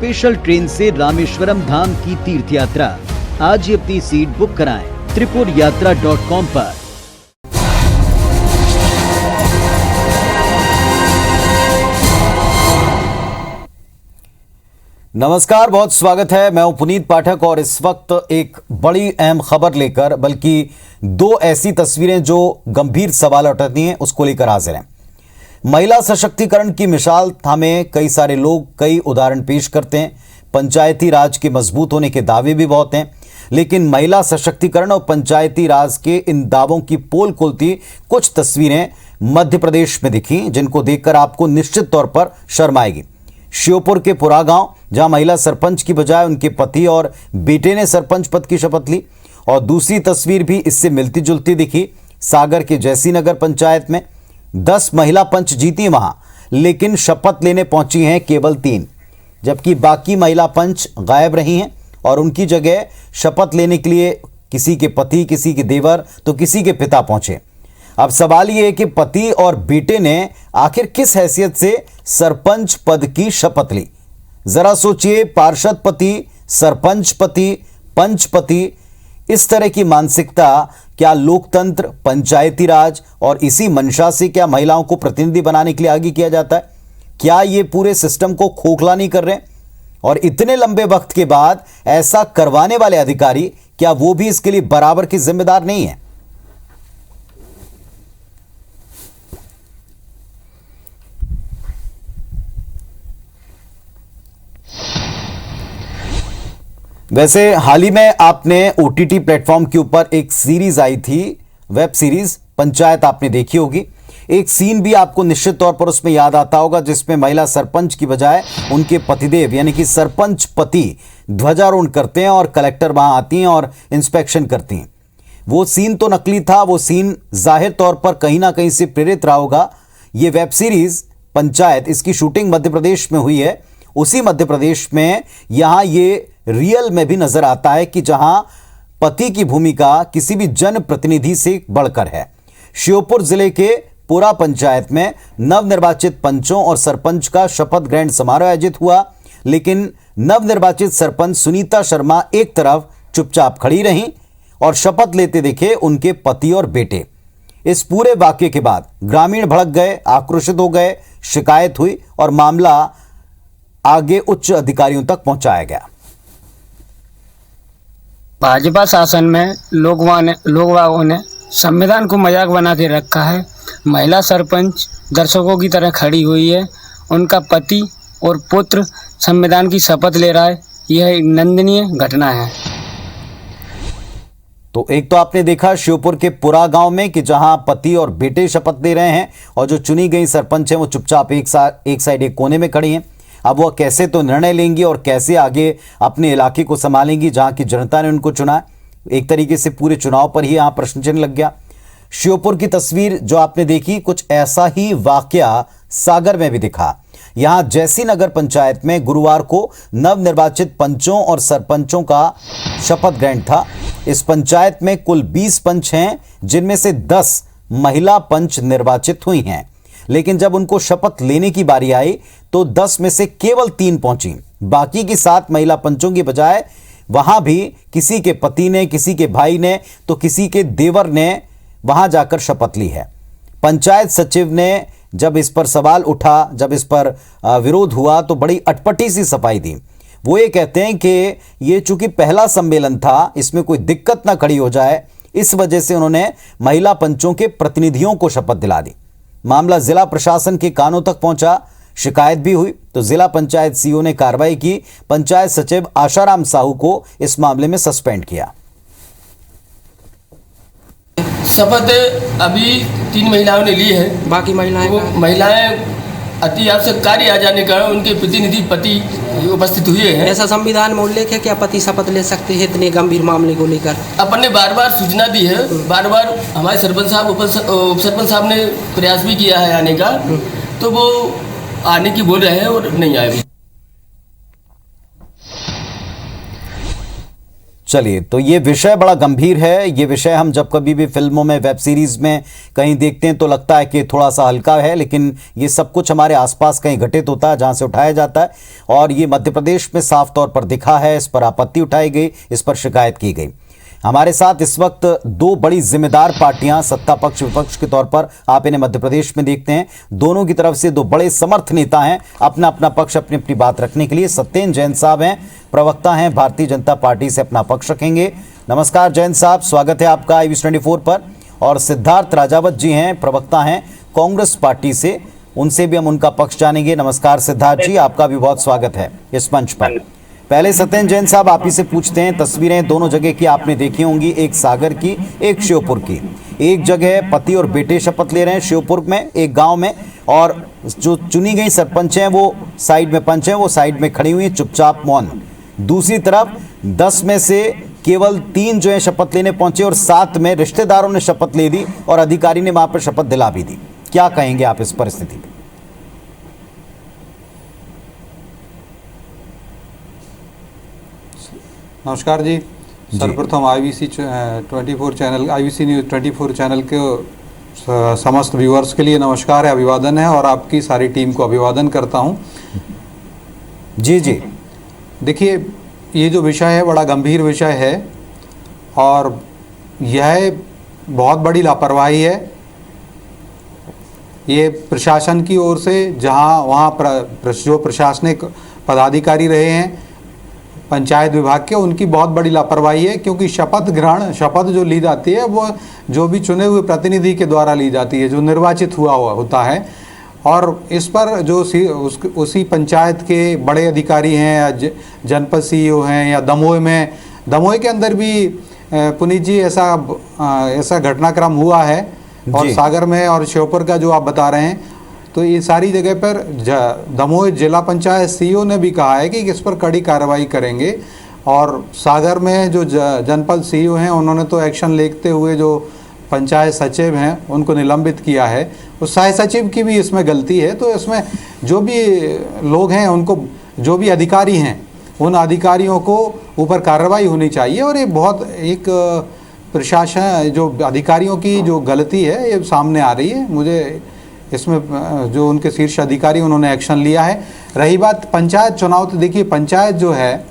Special train से रामेश्वरम धाम की तीर्थ यात्रा। आज ही अपनी सीट बुक कराएं tripurayatra.com पर। नमस्कार, बहुत स्वागत है। मैं हूं पुनीत पाठक और इस वक्त एक बड़ी अहम खबर लेकर, बल्कि दो ऐसी तस्वीरें जो गंभीर सवाल उठाती हैं उसको लेकर हाजिर हैं। महिला सशक्तिकरण की मिसाल थामे कई सारे लोग कई उदाहरण पेश करते हैं। पंचायती राज के मजबूत होने के दावे भी बहुत हैं, लेकिन महिला सशक्तिकरण और पंचायती राज के इन दावों की पोल खोलती कुछ तस्वीरें मध्य प्रदेश में दिखी, जिनको देखकर आपको निश्चित तौर पर शर्म आएगी। श्योपुर के पुरा गांव, जहां महिला सरपंच की बजाय उनके पति और बेटे ने सरपंच पद की शपथ ली, और दूसरी तस्वीर भी इससे मिलती जुलती दिखी। सागर के जैसी नगर पंचायत में 10 महिला पंच जीती वहां, लेकिन शपथ लेने पहुंची हैं केवल 3, जबकि बाकी महिला पंच गायब रही हैं और उनकी जगह शपथ लेने के लिए किसी के पति, किसी के देवर तो किसी के पिता पहुंचे। अब सवाल यह है कि पति और बेटे ने आखिर किस हैसियत से सरपंच पद की शपथ ली। जरा सोचिए, पार्षद पति, सरपंच पति, पंच पति, इस तरह की मानसिकता क्या लोकतंत्र, पंचायती राज और इसी मंशा से क्या महिलाओं को प्रतिनिधि बनाने के लिए आगे किया जाता है? क्या ये पूरे सिस्टम को खोखला नहीं कर रहे? और इतने लंबे वक्त के बाद ऐसा करवाने वाले अधिकारी, क्या वो भी इसके लिए बराबर की जिम्मेदार नहीं है? वैसे हाल ही में आपने OTT प्लेटफॉर्म के ऊपर एक सीरीज आई थी, वेब सीरीज पंचायत, आपने देखी होगी। एक सीन भी आपको निश्चित तौर पर उसमें याद आता होगा, जिसमें महिला सरपंच की बजाय उनके पतिदेव यानी कि सरपंच पति ध्वजारोहण करते हैं और कलेक्टर वहां आती हैं और इंस्पेक्शन करती हैं। वो सीन तो नकली था, वो सीन जाहिर तौर पर कहीं ना कहीं से प्रेरित रहा होगा। ये वेब सीरीज पंचायत, इसकी शूटिंग मध्य प्रदेश में हुई है। उसी मध्य प्रदेश में यहां ये रियल में भी नजर आता है कि जहां पति की भूमिका किसी भी जनप्रतिनिधि से बढ़कर है। श्योपुर जिले के पुरा पंचायत में नवनिर्वाचित पंचों और सरपंच का शपथ ग्रहण समारोह आयोजित हुआ, लेकिन नवनिर्वाचित सरपंच सुनीता शर्मा एक तरफ चुपचाप खड़ी रहीं और शपथ लेते दिखे उनके पति और बेटे। इस पूरे वाक्य के बाद ग्रामीण भड़क गए, आक्रोशित हो गए, शिकायत हुई और मामला आगे उच्च अधिकारियों तक पहुंचाया गया। भाजपा शासन में लोगों ने संविधान को मजाक बना के रखा है। महिला सरपंच दर्शकों की तरह खड़ी हुई है, उनका पति और पुत्र संविधान की शपथ ले रहा है। यह एक निंदनीय घटना है। तो एक तो आपने देखा श्योपुर के पुरा गांव में कि जहां पति और बेटे शपथ ले रहे हैं और जो चुनी गई सरपंच है वो चुपचाप एक साइड एक कोने में खड़ी हैं। अब वो कैसे तो निर्णय लेंगी और कैसे आगे अपने इलाके को संभालेंगी जहां की जनता ने उनको चुना। एक तरीके से पूरे चुनाव पर ही यहां प्रश्न चिन्ह लग गया। श्योपुर की तस्वीर जो आपने देखी, कुछ ऐसा ही वाकया सागर में भी दिखा। यहां जैसी नगर पंचायत में गुरुवार को नवनिर्वाचित पंचों और सरपंचों का शपथ ग्रहण था। इस पंचायत में कुल 20 पंच हैं, जिनमें से 10 महिला पंच निर्वाचित हुई हैं, लेकिन जब उनको शपथ लेने की बारी आई तो 10 में से केवल 3 पहुंची। बाकी की 7 महिला पंचों की बजाय वहां भी किसी के पति ने, किसी के भाई ने तो किसी के देवर ने वहां जाकर शपथ ली है। पंचायत सचिव ने जब इस पर सवाल उठा, जब इस पर विरोध हुआ तो बड़ी अटपटी सी सफाई दी। वो ये कहते हैं कि ये चूंकि पहला सम्मेलन था, इसमें कोई दिक्कत ना खड़ी हो जाए, इस वजह से उन्होंने महिला पंचों के प्रतिनिधियों को शपथ दिला दी। मामला जिला प्रशासन के कानों तक पहुंचा, शिकायत भी हुई तो जिला पंचायत सीईओ ने कार्रवाई की। पंचायत सचिव आशाराम साहू को इस मामले में सस्पेंड किया। शपथ अभी 3 महिलाओं ने ली है, बाकी महिलाएं अति आवश्यक कार्य आ जाने का उनके प्रतिनिधि पति उपस्थित हुए हैं। ऐसा संविधान में उल्लेख है क्या पति शपथ ले सकते हैं इतने गंभीर मामले को लेकर? अपन ने बार बार सूचना दी है, बार बार हमारे सरपंच साहब, उप सरपंच साहब ने प्रयास भी किया है आने का, तो वो आने की बोल रहे हैं और नहीं आए। चलिए, तो ये विषय बड़ा गंभीर है। ये विषय हम जब कभी भी फिल्मों में, वेब सीरीज में कहीं देखते हैं तो लगता है कि थोड़ा सा हल्का है, लेकिन ये सब कुछ हमारे आसपास कहीं घटित होता है जहां से उठाया जाता है। और ये मध्य प्रदेश में साफ तौर पर दिखा है, इस पर आपत्ति उठाई गई, इस पर शिकायत की गई। हमारे साथ इस वक्त दो बड़ी जिम्मेदार पार्टियां, सत्ता पक्ष विपक्ष के तौर पर आप इन्हें मध्य प्रदेश में देखते हैं, दोनों की तरफ से दो बड़े समर्थ नेता हैं अपना अपना पक्ष, अपनी अपनी बात रखने के लिए। सत्येंद्र जैन साहब हैं, प्रवक्ता हैं, भारतीय जनता पार्टी से अपना पक्ष रखेंगे। नमस्कार जैन साहब, स्वागत है आपका IVS24 पर। और सिद्धार्थ राजावत जी हैं, प्रवक्ता हैं कांग्रेस पार्टी से, उनसे भी हम उनका पक्ष जानेंगे। नमस्कार सिद्धार्थ जी, आपका भी बहुत स्वागत है इस मंच पर। पहले सत्येंद्र जैन साहब, आप ही से पूछते हैं, तस्वीरें दोनों जगह की आपने देखी होंगी, एक सागर की, एक श्योपुर की। एक जगह पति और बेटे शपथ ले रहे हैं श्योपुर में, एक गांव में, और जो चुनी गई सरपंच हैं वो साइड में, पंच हैं वो साइड में खड़ी हुई चुपचाप मौन। दूसरी तरफ 10 में से केवल 3 जो है शपथ लेने पहुंचे और 7 में रिश्तेदारों ने शपथ ले दी और अधिकारी ने वहां पर शपथ दिला भी दी। क्या कहेंगे आप इस परिस्थिति पर? नमस्कार जी। सर्वप्रथम IVC24 channel, IVC news 24 channel के समस्त व्यूअर्स के लिए नमस्कार है, अभिवादन है, और आपकी सारी टीम को अभिवादन करता हूं। जी जी, देखिए, ये जो विषय है बड़ा गंभीर विषय है और यह बहुत बड़ी लापरवाही है। ये प्रशासन की ओर से, जहां वहाँ जो प्रशासनिक पदाधिकारी रहे हैं पंचायत विभाग के, उनकी बहुत बड़ी लापरवाही है, क्योंकि शपथ जो ली जाती है वो जो भी चुने हुए प्रतिनिधि के द्वारा ली जाती है, जो निर्वाचित हुआ होता है। और इस पर जो उसी पंचायत के बड़े अधिकारी हैं या जनपद CEO हैं, या दमोह के अंदर भी पुनीत जी ऐसा घटनाक्रम हुआ है, और सागर में और श्योपुर का जो आप बता रहे हैं, तो ये सारी जगह पर दमोह जिला पंचायत CEO ने भी कहा है कि इस पर कड़ी कार्रवाई करेंगे। और सागर में जो जनपद CEO हैं, उन्होंने तो एक्शन लेते हुए जो पंचायत सचिव हैं उनको निलंबित किया है। उस सह सचिव की भी इसमें गलती है। तो इसमें जो भी लोग हैं, उनको, जो भी अधिकारी हैं, उन अधिकारियों को ऊपर कार्रवाई होनी चाहिए। और ये बहुत एक प्रशासन, जो अधिकारियों की जो गलती है ये सामने आ रही है। मुझे इसमें जो उनके शीर्ष अधिकारी, उन्होंने एक्शन लिया है। रही बात पंचायत चुनाव, तो देखिए पंचायत जो है,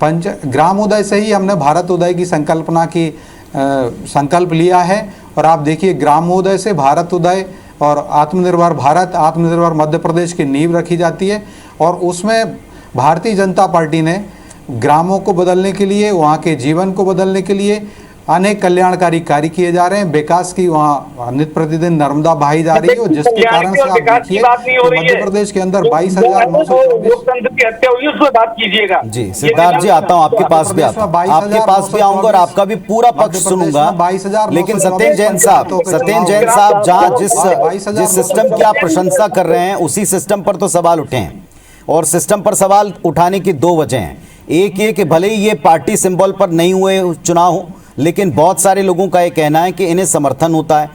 ग्राम उदय से ही हमने भारत उदय की संकल्पना की संकल्प लिया है। और आप देखिए, ग्राम उदय से भारत उदय और आत्मनिर्भर भारत, आत्मनिर्भर मध्य प्रदेश की नींव रखी जाती है। और उसमें भारतीय जनता पार्टी ने ग्रामों को बदलने के लिए, वहाँ के जीवन को बदलने के लिए अनेक कल्याणकारी कार्य किए जा रहे हैं। विकास की वहाँ नित्य प्रतिदिन नर्मदा बहाई जा रही है, और जिसके कारण से आप देखिए मध्य प्रदेश के अंदर 22,924 की हत्या हुई, उस पर बात कीजिएगा। जी सिद्धार्थ जी, आता हूँ आपके पास भी आऊंगा और आपका भी पूरा पक्ष सुनूंगा। लेकिन सत्येंद्र जैन साहब, जहाँ जिस सिस्टम की आप प्रशंसा कर रहे हैं, उसी सिस्टम पर तो सवाल उठे हैं। और सिस्टम पर सवाल उठाने की 2 वजह हैं। एक ये कि भले ही ये पार्टी सिंबल पर नहीं हुए चुनाव, लेकिन बहुत सारे लोगों का ये कहना है कि इन्हें समर्थन होता है।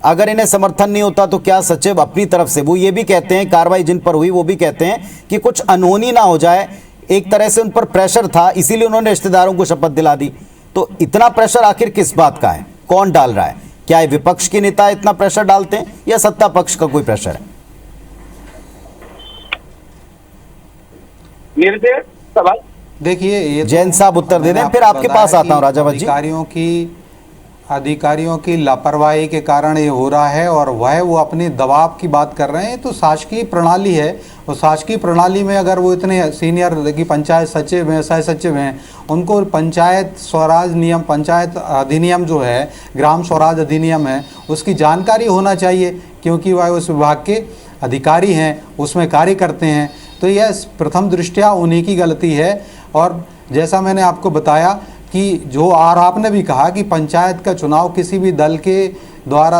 अगर इन्हें समर्थन नहीं होता तो क्या सचिव अपनी तरफ से, वो ये भी कहते हैं, कार्रवाई जिन पर हुई वो भी कहते हैं कि कुछ अनहोनी ना हो जाए, एक तरह से उन पर प्रेशर था, इसीलिए उन्होंने रिश्तेदारों को शपथ दिला दी। तो इतना प्रेशर आखिर किस बात का है, कौन डाल रहा है? क्या विपक्ष के नेता इतना प्रेशर डालते हैं या सत्ता पक्ष का कोई प्रेशर है? निर्देश सवाल देखिए, ये जैन साहब उत्तर दे दें, फिर आपके पास आता हूं राजावत जी। अधिकारियों की लापरवाही के कारण ये हो रहा है, और वो अपने दबाव की बात कर रहे हैं। तो शासकीय प्रणाली है, और शासकीय प्रणाली में अगर वो इतने सीनियर की पंचायत सचिव हैं, सह सचिव हैं, उनको पंचायत स्वराज नियम, पंचायत अधिनियम जो है, ग्राम स्वराज अधिनियम है, उसकी जानकारी होना चाहिए, क्योंकि वह उस विभाग के अधिकारी हैं, उसमें कार्य करते हैं। तो यह प्रथम दृष्टया उन्हीं की गलती है। और जैसा मैंने आपको बताया कि जो, और आपने भी कहा कि पंचायत का चुनाव किसी भी दल के द्वारा,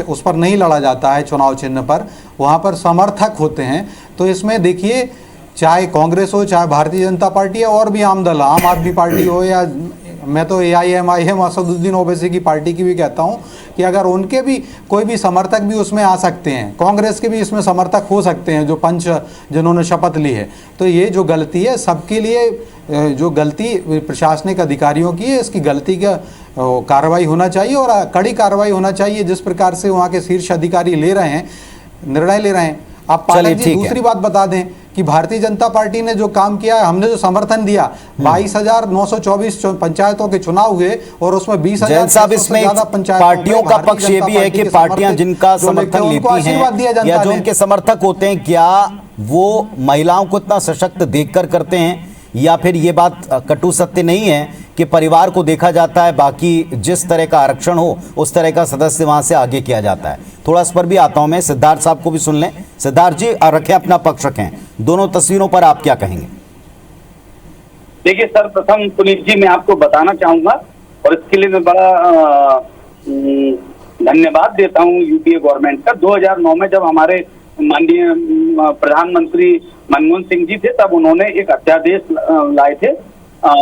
उस पर नहीं लड़ा जाता है, चुनाव चिन्ह पर, वहाँ पर समर्थक होते हैं। तो इसमें देखिए, चाहे कांग्रेस हो, चाहे भारतीय जनता पार्टी हो, और भी आम दल, आम आदमी पार्टी हो या मैं तो AIM असदुद्दीन ओवैसी की पार्टी की भी कहता हूं कि अगर उनके भी कोई भी समर्थक भी उसमें आ सकते हैं, कांग्रेस के भी इसमें समर्थक हो सकते हैं जो पंच जिन्होंने शपथ ली है, तो ये जो गलती है सबके लिए, जो गलती प्रशासनिक अधिकारियों की है, इसकी गलती का कार्रवाई होना चाहिए और कड़ी कार्रवाई होना चाहिए जिस प्रकार से वहाँ के शीर्ष अधिकारी ले रहे हैं, निर्णय ले रहे हैं। आप पाठक जी दूसरी बात बता दें कि भारतीय जनता पार्टी ने जो काम किया है, हमने जो समर्थन दिया, 22,924 पंचायतों के चुनाव हुए और उसमें 20,000 से ज्यादा पार्टियों का पक्ष ये भी है कि पार्टियां जिनका समर्थन लेती हैं या जो उनके समर्थक होते हैं, क्या वो महिलाओं को इतना सशक्त देखकर करते हैं, या फिर ये बात कटु सत्य नहीं है कि परिवार को देखा जाता है, बाकी जिस तरह का आरक्षण हो उस तरह का सदस्य वहां से आगे किया जाता है। थोड़ा इस पर भी आता हूं मैं, सिद्धार्थ साहब को भी सुन लें। सिद्धार्थ जी रखें अपना पक्ष, रखें, दोनों तस्वीरों पर आप क्या कहेंगे? देखिए सर्वप्रथम पुनीत जी मैं आपको बताना चाहूंगा और इसके लिए मैं बड़ा धन्यवाद देता हूं यूपीए गवर्नमेंट का। 2009 में जब हमारे माननीय प्रधानमंत्री मनमोहन सिंह जी थे, तब उन्होंने एक अध्यादेश लाए थे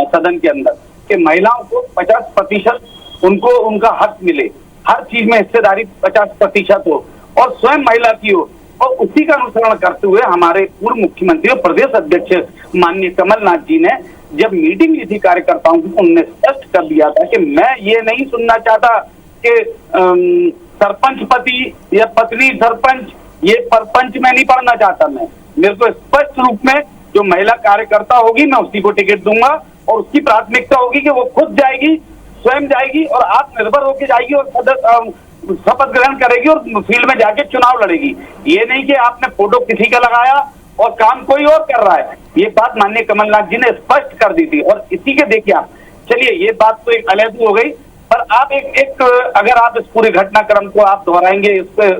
सदन के अंदर कि महिलाओं को 50% उनको उनका हक मिले, हर चीज में हिस्सेदारी 50% हो और स्वयं महिला की हो। और उसी का अनुसरण करते हुए हमारे पूर्व मुख्यमंत्री और प्रदेश अध्यक्ष माननीय कमलनाथ जी ने जब मीटिंग ली थी कार्यकर्ताओं की, उन्होंने स्पष्ट कर दिया था कि मैं ये नहीं सुनना चाहता कि सरपंच पति या पत्नी सरपंच, ये परपंच में नहीं पढ़ना चाहता मैं। मेरे को स्पष्ट रूप में जो महिला कार्यकर्ता होगी मैं उसी को टिकट दूंगा और उसकी प्राथमिकता होगी कि वो खुद जाएगी, स्वयं जाएगी और आत्मनिर्भर होकर जाएगी और शपथ ग्रहण करेगी और फील्ड में जाके चुनाव लड़ेगी। ये नहीं कि आपने फोटो किसी का लगाया और काम कोई और कर रहा है। ये बात माननीय कमलनाथ जी ने स्पष्ट कर दी थी और इसी के देखिए आप, चलिए ये बात तो एक अलग हो गई, पर आप एक अगर आप इस पूरे घटनाक्रम को आप दोहराएंगे, इस पे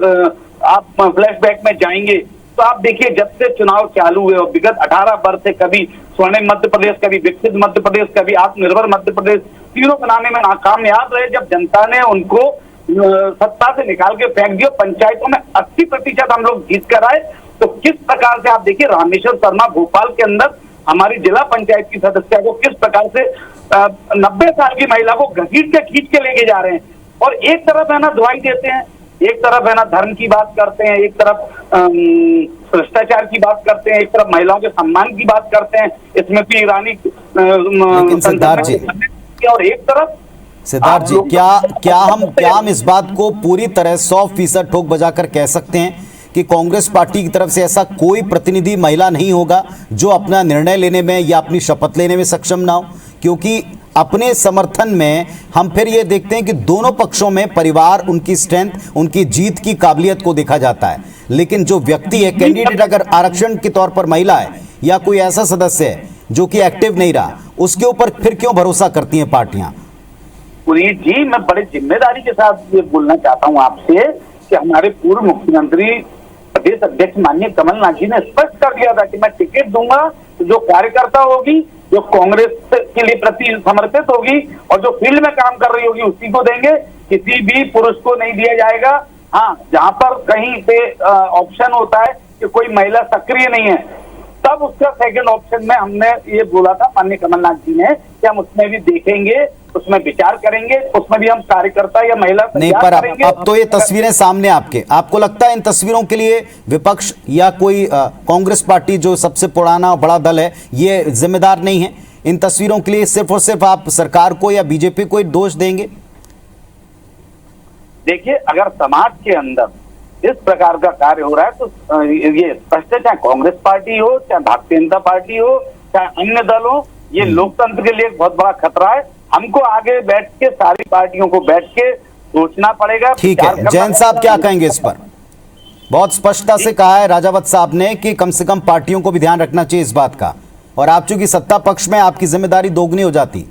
आप फ्लैशबैक में जाएंगे तो आप देखिए जब से चुनाव चालू हुए और विगत 18 वर्ष से कभी स्वर्णिम मध्य प्रदेश, कभी विकसित मध्य प्रदेश, कभी आत्मनिर्भर मध्य प्रदेश, तीनों बनाने में नाकामयाब रहे। जब जनता ने उनको सत्ता से निकाल के फेंक दिया, पंचायतों में 80% हम लोग जीत कर आए, तो किस प्रकार से आप देखिए रामेश्वर शर्मा भोपाल के अंदर हमारी जिला पंचायत की सदस्य को किस प्रकार से 90 साल की महिला को घसीट के खींच के लेके जा रहे हैं। और एक तरफ है ना दुआई देते हैं, एक तरफ है ना धर्म की बात करते हैं, एक तरफ भ्रष्टाचार की बात करते हैं, एक तरफ महिलाओं के सम्मान की बात करते हैं, इसमें भी ईरानी सिद्धार्थ जी, और एक तरफ सिद्धार्थ जी क्या हम इस बात को पूरी तरह 100% ठोक बजाकर कह सकते हैं कि कांग्रेस पार्टी की तरफ से ऐसा कोई प्रतिनिधि महिला नहीं होगा जो अपना निर्णय लेने में या अपनी शपथ लेने में सक्षम ना हो? क्योंकि अपने समर्थन में हम फिर ये देखते हैं कि दोनों पक्षों में परिवार, उनकी स्ट्रेंथ, उनकी जीत की काबिलियत को देखा जाता है, लेकिन जो व्यक्ति है, कैंडिडेट अगर आरक्षण के तौर पर महिला है या कोई ऐसा सदस्य है जो कि एक्टिव नहीं रहा, उसके ऊपर फिर क्यों भरोसा करती हैं पार्टियां? पुनीत जी मैं बड़े जिम्मेदारी के साथ ये बोलना चाहता हूं आपसे कि हमारे पूर्व मुख्यमंत्री प्रदेश अध्यक्ष माननीय कमलनाथ जी ने स्पष्ट कर दिया था कि मैं टिकट दूंगा तो जो कार्यकर्ता होगी, जो कांग्रेस के लिए प्रति समर्पित होगी और जो फील्ड में काम कर रही होगी उसी को देंगे, किसी भी पुरुष को नहीं दिया जाएगा। हाँ, जहां पर कहीं पे ऑप्शन होता है कि कोई महिला सक्रिय नहीं है, तब उसका सेकंड ऑप्शन में हमने ये बोला था माननीय कमलनाथ जी ने कि हम उसमें भी देखेंगे, उसमें विचार करेंगे, उसमें भी हम कार्यकर्ता या महिला नहीं। पर अब तो ये तस्वीरें सामने आपको लगता है इन तस्वीरों के लिए विपक्ष या कोई कांग्रेस पार्टी जो सबसे पुराना बड़ा दल है ये जिम्मेदार नहीं है? इन तस्वीरों के लिए सिर्फ और सिर्फ आप सरकार को या बीजेपी को दोष देंगे? देखिए अगर समाज के अंदर इस प्रकार का कार्य हो रहा है तो ये स्पष्ट है, चाहे कांग्रेस पार्टी हो, चाहे भारतीय जनता पार्टी हो, चाहे अन्य दल हो, ये लोकतंत्र के लिए एक बहुत बड़ा खतरा है। हमको आगे बैठ के सारी पार्टियों को बैठ के सोचना पड़ेगा। ठीक है, जैन साहब क्या कहेंगे इस पर? बहुत स्पष्टता से कहा है राजावत साहब ने कि कम से कम पार्टियों को भी ध्यान रखना चाहिए इस बात का, और आप चूंकि सत्ता पक्ष में आपकी जिम्मेदारी दोगुनी हो जाती।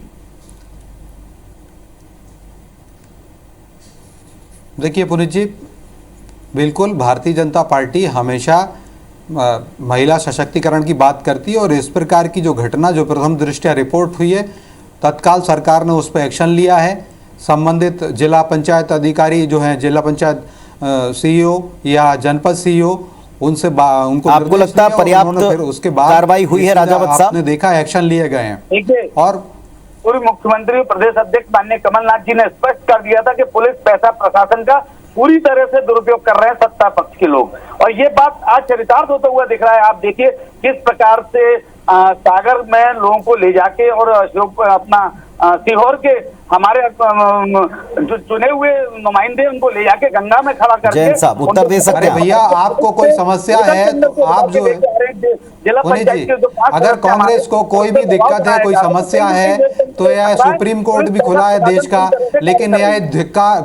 देखिए पुनीत जी, बिल्कुल भारतीय जनता पार्टी हमेशा महिला सशक्तिकरण की बात करती है और इस प्रकार की जो घटना जो प्रथम दृष्टया रिपोर्ट हुई है, तत्काल सरकार ने उस पर एक्शन लिया है। संबंधित जिला पंचायत अधिकारी जो हैं, जिला पंचायत सीईओ या जनपद सीईओ, उनसे उनको आपको लगता है पर्याप्त उसके बाद कार्रवाई हुई है राजावत साहब? आपने देखा एक्शन लिए गए हैं। और पूर्व मुख्यमंत्री और प्रदेश अध्यक्ष माननीय कमलनाथ जी ने स्पष्ट कर दिया था कि पुलिस पैसा प्रशासन का पूरी तरह से दुरुपयोग कर रहे हैं सत्ता पक्ष के लोग, और ये बात आज चरितार्थ होता हुआ दिख रहा है। आप देखिए किस प्रकार से सागर में लोगों को ले जाके और अपना सीहोर के हमारे जो चुने हुए नुमाइंदे उनको ले जाके गंगा में खड़ा करके जैन साहब उत्तर दे सकते हैं। भैया आपको कोई समस्या है तो आप जो पुनीत जी, अगर कांग्रेस को कोई भी दिक्कत है, कोई समस्या है, तो यह सुप्रीम कोर्ट भी खुला है देश का, लेकिन यह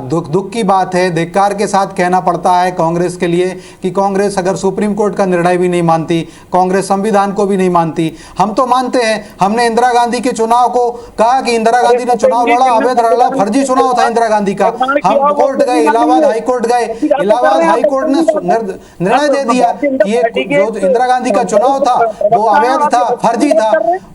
दुख की बात है, धिक्कार के साथ कहना पड़ता है कांग्रेस के लिए कि कांग्रेस अगर सुप्रीम कोर्ट का निर्णय भी नहीं मानती, कांग्रेस संविधान को भी नहीं मानती। हम तो मानते हैं, हमने इंदिरा गांधी के चुनाव को कहा कि इंदिरा गांधी ने चुनाव लड़ा, अवैध लड़ा, फर्जी चुनाव था इंदिरा गांधी का। हम कोर्ट गए, इलाहाबाद हाई कोर्ट गए, इलाहाबाद हाई कोर्ट ने निर्णय दे दिया कि ये जो इंदिरा गांधी का चुनाव था वो अवैध था, फर्जी था।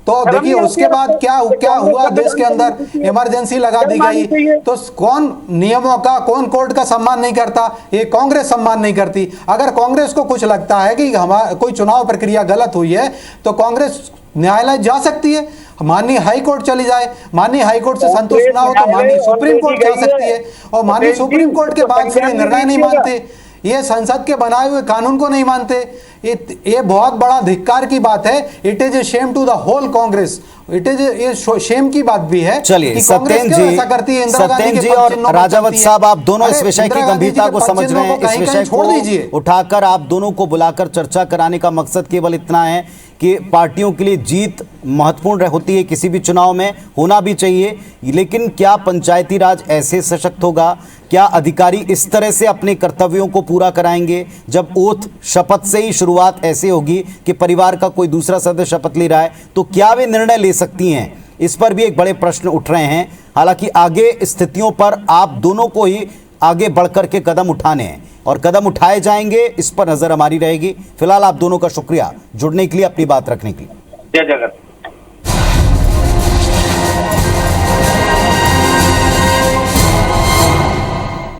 तो देखिए उसके बाद क्या हुआ, देश के अंदर इमरजेंसी लगा दी गई। तो कौन नियमों का, कौन कोर्ट का सम्मान नहीं करता? ये कांग्रेस सम्मान नहीं करती। अगर कांग्रेस को कुछ लगता है कि हमारा कोई चुनाव प्रक्रिया गलत हुई है तो कांग्रेस न्यायालय जा सकती है, माननीय हाई कोर्ट चली जाए, माननीय हाई कोर्ट से संतुष्ट ना हो तो माननीय सुप्रीम कोर्ट जा सकती है, और माननीय सुप्रीम कोर्ट के बाद फिर निर्णय नहीं मानते, ये संसद के बनाए हुए कानून को नहीं मानते, ये बहुत बड़ा धिक्कार की बात है। It is a shame to the whole Congress, it is ये शेम की बात भी है। चलिए सत्येंद्र जी और राजावत साहब, आप दोनों इस विषय की गंभीरता को समझ रहे हैं। इस विषय को उठाकर आप दोनों को बुलाकर चर्चा कराने का मकसद केवल इतना है कि पार्टियों के लिए जीत महत्वपूर्ण होती है, किसी भी चुनाव में होना भी चाहिए, लेकिन क्या पंचायती राज ऐसे सशक्त होगा, क्या अधिकारी इस तरह से अपने कर्तव्यों को पूरा कराएंगे जब ओथ शपथ से ही शुरुआत ऐसे होगी कि परिवार का कोई दूसरा सदस्य शपथ ले रहा है, तो क्या वे निर्णय ले सकती हैं? इस पर भी एक बड़े प्रश्न उठ रहे हैं। हालांकि आगे स्थितियों पर आप दोनों को ही आगे बढ़कर के कदम उठाने हैं और कदम उठाए जाएंगे, इस पर नजर हमारी रहेगी। फिलहाल आप दोनों का शुक्रिया जुड़ने के लिए, अपनी बात रखने के लिए। जय जगत।